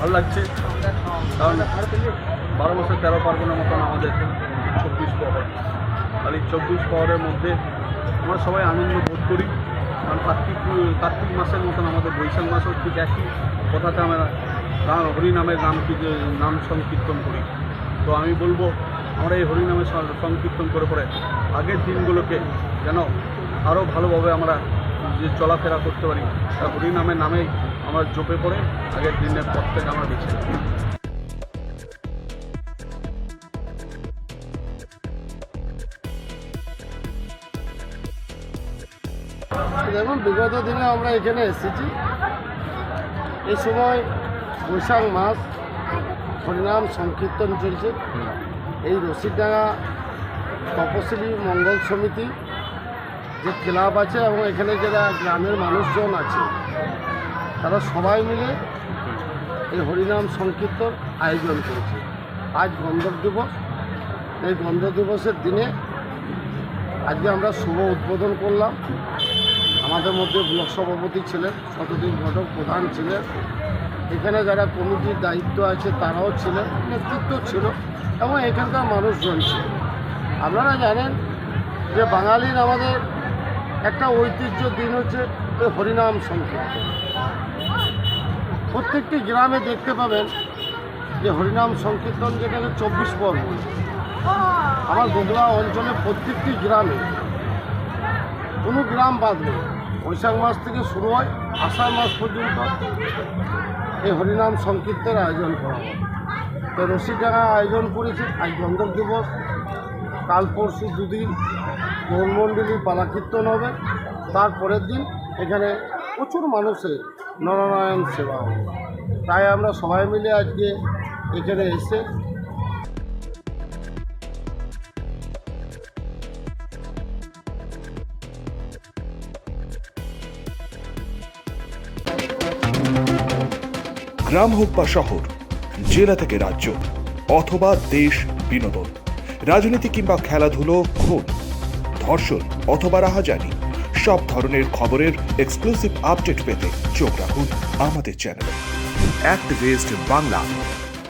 ভালো লাগছে, কারণ 12 বছর 13 পার্বণের মতন আমাদের 24 প্রহর। আর এই 24 প্রহরের মধ্যে আমরা সবাই আনন্দ বোধ করি, কারণ কার্তিক মাসের মতন আমাদের বৈশাখ মাসও ঠিক একই কথাতে আমরা হরিনামের নাম সংকীর্তন করি। তো আমি বলবো আমরা এই হরিনামের সংকীর্তন করে পরে আগের দিনগুলোকে যেন আরও ভালোভাবে আমরা যে চলাফেরা করতে পারি, আর হরিনামের নামেই আমরা জপে পড়ে আগের দিনের পর থেকে আমরা বেছে নিই। দেখুন, বিগত দিনে আমরা এখানে এসেছি, এই সময় বৈশাখ মাস হরিনাম সংকীর্তন চলছে। এই রশিদডাঙ্গা তপশিলি মঙ্গল সমিতি যে ক্লাব আছে এবং এখানে যারা গ্রামের মানুষজন আছে তারা সবাই মিলে এই হরিনাম সংকীর্তন আয়োজন করেছে। আজ গন্ধর্ব দিবস, এই গন্ধর্ব দিবসের দিনে আজকে আমরা শুভ উদ্বোধন করলাম। আমাদের মধ্যে ব্লক সভাপতি ছিলেন, শতদিন ঘটক প্রধান ছিলেন, এখানে যারা কমিটির দায়িত্ব আছে তারাও ছিলেন, নেতৃত্ব ছিল এবং এখানকার মানুষজন ছিল। আপনারা জানেন যে বাঙালির আমাদের একটা ঐতিহ্য দিন হচ্ছে এই হরিনাম সংকীর্তন। প্রত্যেকটি গ্রামে দেখতে পাবেন যে হরিনাম সংকীর্তন, যেটাকে 24 পর্ব। আমার বগুড়া অঞ্চলে প্রত্যেকটি গ্রামে, কোনো গ্রাম বাদ নেই, বৈশাখ মাস থেকে শুরু হয়, আষাঢ় মাস পর্যন্ত এই হরিনাম সংকীর্তনের আয়োজন করা হয়। তো রশিদডাঙ্গা আয়োজন করেছে। আজ গন্ধর্ব দিবস, কাল পরশু দুদিন গৌরমণ্ডলীর পালা কীর্তন হবে, তারপরের দিন এখানে প্রচুর মানুষের নরনারায়ণ সেবা হবে। তাই আমরা সবাই মিলে আজকে এখানে এসে গ্রাম হোক বা শহর, জেলা থেকে রাজ্য অথবা দেশ, বিনোদন, রাজনীতি কিংবা খেলাধুলো, খুন, ধর্ষণ অথবা রাহাজানি, সব ধরনের খবরের এক্সক্লুসিভ আপডেট পেতে চোখ রাখুন আমাদের চ্যানেলে। অ্যাক্টিভিস্ট বাংলা।